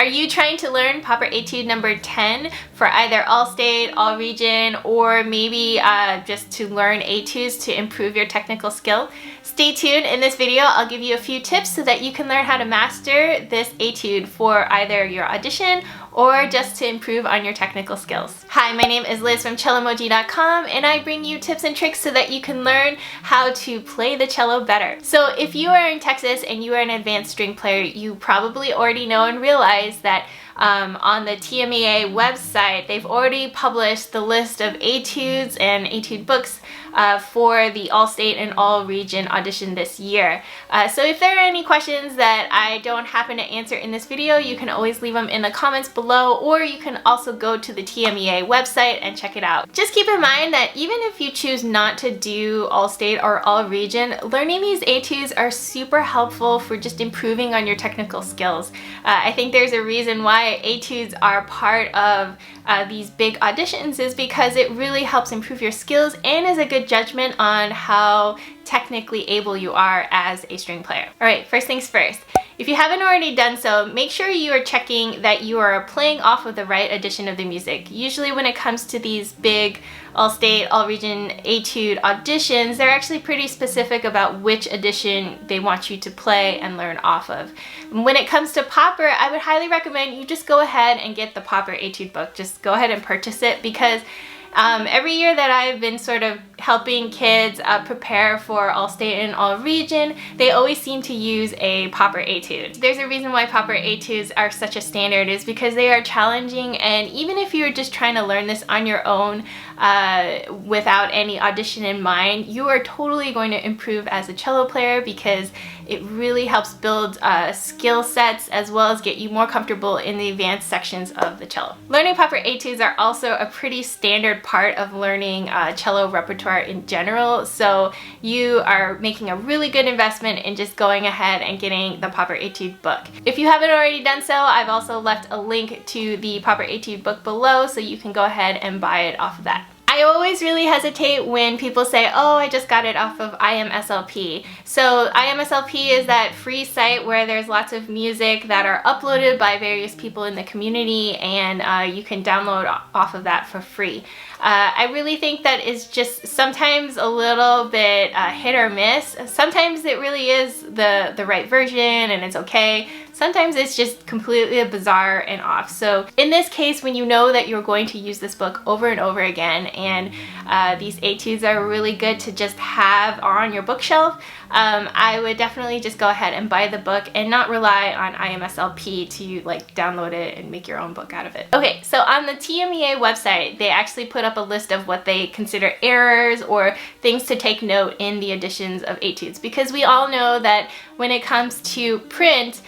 Are you trying to learn Proper Etude number 10 for either all state, all region, or maybe just to learn etudes to improve your technical skill? Stay tuned. In this video, I'll give you a few tips so that you can learn how to master this etude for either your audition or just to improve on your technical skills. Hi, my name is Liz from Cellomoji.com, and I bring you tips and tricks so that you can learn how to play the cello better. So if you are in Texas and you are an advanced string player, you probably already know and realize that on the TMEA website, they've already published the list of etudes and etude books for the all-state and all-region audition this year. So if there are any questions that I don't happen to answer in this video, you can always leave them in the comments below, or you can also go to the TMEA website and check it out. Just keep in mind that even if you choose not to do all-state or all-region, learning these etudes are super helpful for just improving on your technical skills. I think there's a reason why etudes are part of these big auditions is because it really helps improve your skills and is a good judgment on how technically able you are as a string player. Alright, first things first. If you haven't already done so, make sure you are checking that you are playing off of the right edition of the music. Usually when it comes to these big all-state, all-region etude auditions, they're actually pretty specific about which edition they want you to play and learn off of. When it comes to Proper, I would highly recommend you just go ahead and get the Proper etude book. Just go ahead and purchase it, because every year that I've been sort of helping kids prepare for all-state and all-region, they always seem to use a Proper etude. There's a reason why Proper etudes are such a standard, is because they are challenging, and even if you're just trying to learn this on your own without any audition in mind, you are totally going to improve as a cello player, because it really helps build skill sets as well as get you more comfortable in the advanced sections of the cello. Learning Proper etudes are also a pretty standard part of learning cello repertoire in general, so you are making a really good investment in just going ahead and getting the Proper etude book. If you haven't already done so, I've also left a link to the Proper etude book below, so you can go ahead and buy it off of that. I always really hesitate when people say, oh, I just got it off of IMSLP. So IMSLP is that free site where there's lots of music that are uploaded by various people in the community, and you can download off of that for free. I really think that is just sometimes a little bit hit or miss. Sometimes it really is the right version and it's okay. Sometimes it's just completely bizarre and off. So in this case, when you know that you're going to use this book over and over again, and these etudes are really good to just have on your bookshelf, I would definitely just go ahead and buy the book and not rely on IMSLP to like download it and make your own book out of it. Okay, so on the TMEA website, they actually put up a list of what they consider errors or things to take note in the editions of etudes, because we all know that when it comes to print,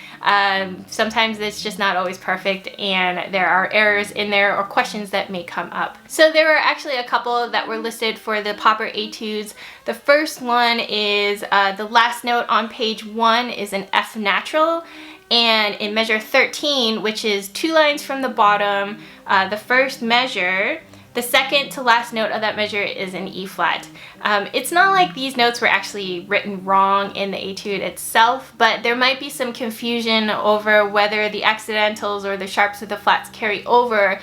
sometimes it's just not always perfect, and there are errors in there or questions that may come up. So there were actually a couple that were listed for the Proper etudes. The first one is the last note on page 1 is an F natural, and in measure 13, which is 2 lines from the bottom, the first measure, the second to last note of that measure is an E flat. It's not like these notes were actually written wrong in the etude itself, but there might be some confusion over whether the accidentals or the sharps or the flats carry over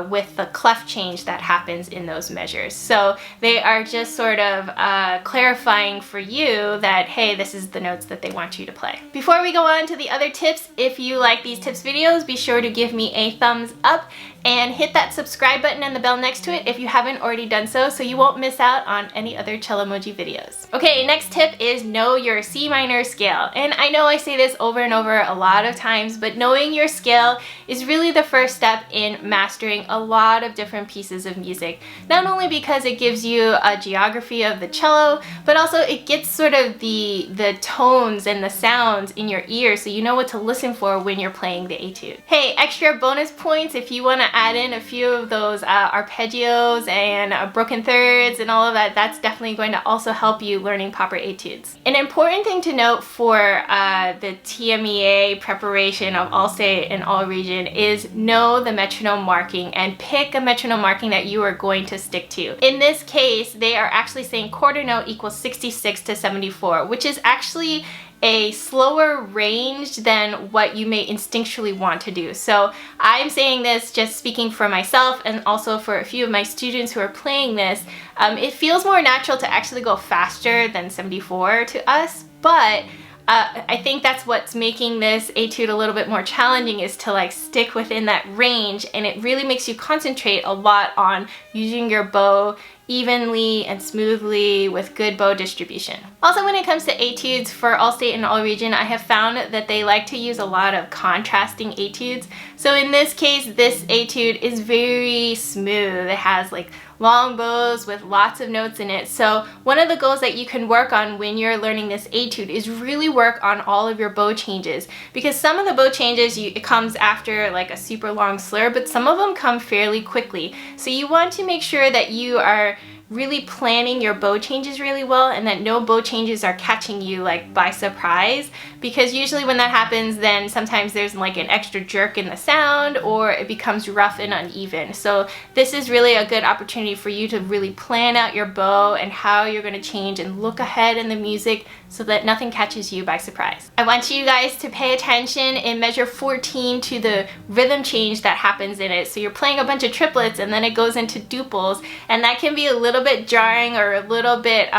with the clef change that happens in those measures. So they are just sort of clarifying for you that, hey, this is the notes that they want you to play. Before we go on to the other tips, if you like these tips videos, be sure to give me a thumbs up and hit that subscribe button and the bell next to it if you haven't already done so, so you won't miss out on any other Cellomoji videos. Okay, next tip is know your C minor scale. And I know I say this over and over a lot of times, but knowing your scale is really the first step in mastering a lot of different pieces of music. Not only because it gives you a geography of the cello, but also it gets sort of the tones and the sounds in your ear, so you know what to listen for when you're playing the etude. Hey, extra bonus points if you want to add in a few of those arpeggios and broken thirds and all of that. That's definitely going to also help you learning Proper etudes. An important thing to note for the TMEA preparation of all state and all region is know the metronome mark marking and pick a metronome marking that you are going to stick to. In this case, they are actually saying quarter note equals 66 to 74, which is actually a slower range than what you may instinctually want to do. So I'm saying this just speaking for myself and also for a few of my students who are playing this. It feels more natural to actually go faster than 74 to us, but I think that's what's making this etude a little bit more challenging, is to like stick within that range, and it really makes you concentrate a lot on using your bow evenly and smoothly with good bow distribution. Also, when it comes to etudes for all state and all region, I have found that they like to use a lot of contrasting etudes. So in this case, this etude is very smooth. It has like long bows with lots of notes in it. So one of the goals that you can work on when you're learning this etude is really work on all of your bow changes, because some of the bow changes, it comes after like a super long slur, but some of them come fairly quickly. So you want to make sure that you are really planning your bow changes really well, and that no bow changes are catching you like by surprise, because usually when that happens, then sometimes there's like an extra jerk in the sound, or it becomes rough and uneven. So this is really a good opportunity for you to really plan out your bow and how you're going to change, and look ahead in the music so that nothing catches you by surprise. I want you guys to pay attention in measure 14 to the rhythm change that happens in it. So you're playing a bunch of triplets and then it goes into duples, and that can be a little bit jarring or a little bit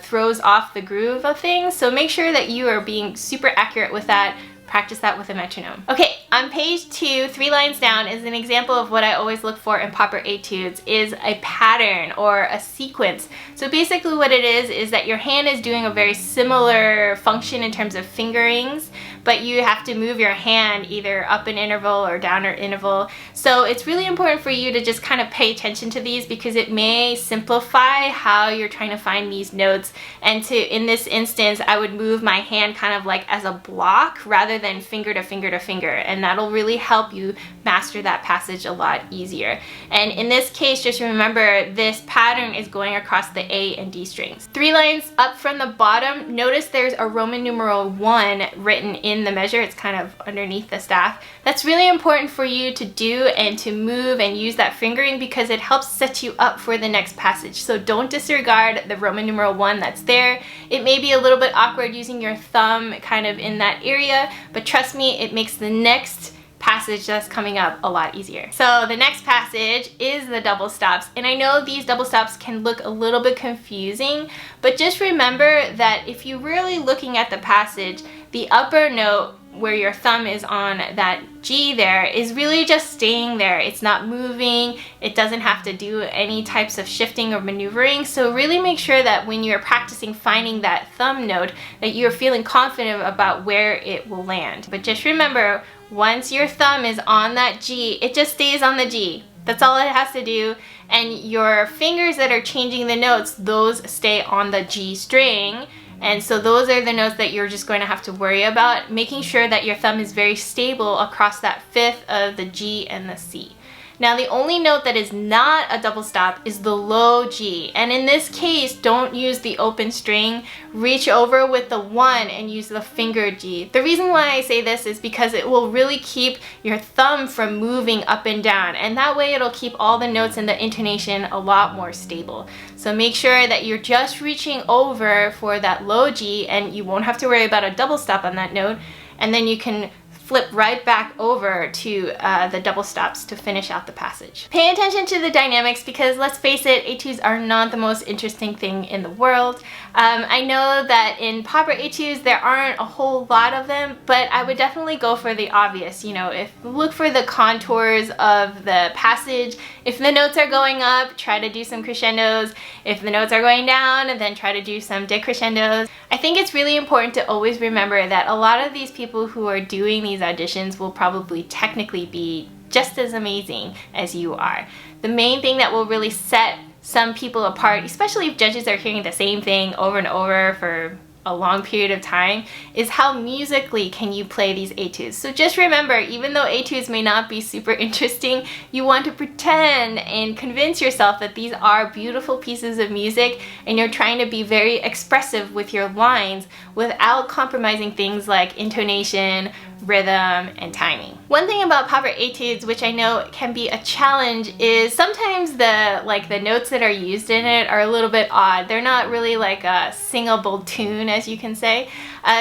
throws off the groove of things. So make sure that you are being super accurate with that. Practice that with a metronome. Okay, on page 2, 3 lines down, is an example of what I always look for in proper etudes, is a pattern or a sequence. So basically what it is that your hand is doing a very similar function in terms of fingerings, but you have to move your hand either up an interval or down an interval. So it's really important for you to just kind of pay attention to these, because it may simplify how you're trying to find these notes. And in this instance, I would move my hand kind of like as a block rather than finger to finger to finger, and that'll really help you master that passage a lot easier. And in this case, just remember this pattern is going across the A and D strings. 3 lines up from the bottom, notice there's a Roman numeral 1 written in the measure. It's kind of underneath the staff. That's really important for you to do and to move and use that fingering, because it helps set you up for the next passage. So don't disregard the Roman numeral 1 that's there. It may be a little bit awkward using your thumb kind of in that area, but trust me, it makes the next passage that's coming up a lot easier. So the next passage is the double stops, and I know these double stops can look a little bit confusing, but just remember that if you're really looking at the passage, the upper note where your thumb is on that G there is really just staying there. It's not moving. It doesn't have to do any types of shifting or maneuvering. So really make sure that when you're practicing finding that thumb note, that you're feeling confident about where it will land. But just remember, once your thumb is on that G, it just stays on the G. That's all it has to do. And your fingers that are changing the notes, those stay on the G string. And so those are the notes that you're just going to have to worry about, making sure that your thumb is very stable across that fifth of the G and the C. Now the only note that is not a double stop is the low G, and in this case don't use the open string. Reach over with the 1 and use the finger G. The reason why I say this is because it will really keep your thumb from moving up and down, and that way it'll keep all the notes in the intonation a lot more stable. So make sure that you're just reaching over for that low G, and you won't have to worry about a double stop on that note, and then you can flip right back over to the double stops to finish out the passage. Pay attention to the dynamics, because let's face it, etudes are not the most interesting thing in the world. I know that in proper etudes there aren't a whole lot of them, but I would definitely go for the obvious. You know, look for the contours of the passage. If the notes are going up, try to do some crescendos. If the notes are going down, then try to do some decrescendos. I think it's really important to always remember that a lot of these people who are doing these auditions will probably technically be just as amazing as you are. The main thing that will really set some people apart, especially if judges are hearing the same thing over and over for a long period of time, is how musically can you play these etudes. So just remember, even though etudes may not be super interesting, you want to pretend and convince yourself that these are beautiful pieces of music, and you're trying to be very expressive with your lines without compromising things like intonation, rhythm, and timing. One thing about proper etudes, which I know can be a challenge, is sometimes the notes that are used in it are a little bit odd. They're not really like a singable tune, as you can say.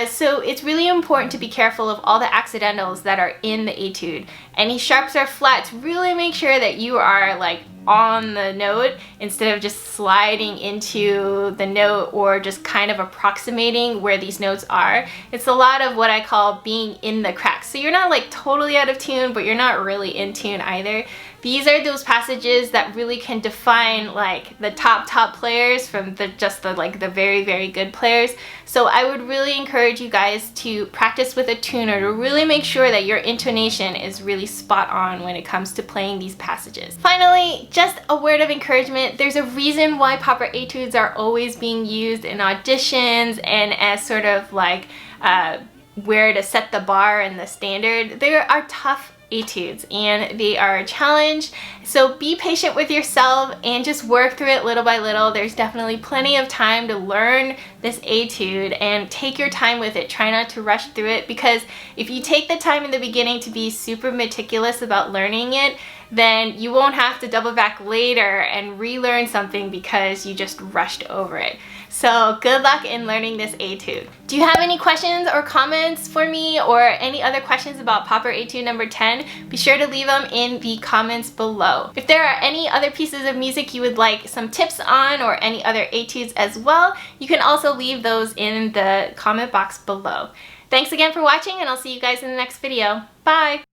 So it's really important to be careful of all the accidentals that are in the etude. Any sharps or flats, really make sure that you are like on the note instead of just sliding into the note or just kind of approximating where these notes are. It's a lot of what I call being in the cracks. So you're not like totally out of tune, but you're not really in tune either. These are those passages that really can define like the top players from the very good players. So I would really encourage you guys to practice with a tuner to really make sure that your intonation is really spot on when it comes to playing these passages. Finally, just a word of encouragement. There's a reason why proper etudes are always being used in auditions and as sort of like where to set the bar and the standard. There are tough etudes and they are a challenge, so be patient with yourself and just work through it little by little. There's definitely plenty of time to learn this etude and take your time with it. Try not to rush through it, because if you take the time in the beginning to be super meticulous about learning it, then you won't have to double back later and relearn something because you just rushed over it. So good luck in learning this etude. Do you have any questions or comments for me, or any other questions about proper etude number 10? Be sure to leave them in the comments below. If there are any other pieces of music you would like some tips on, or any other etudes as well, you can also leave those in the comment box below. Thanks again for watching, and I'll see you guys in the next video. Bye!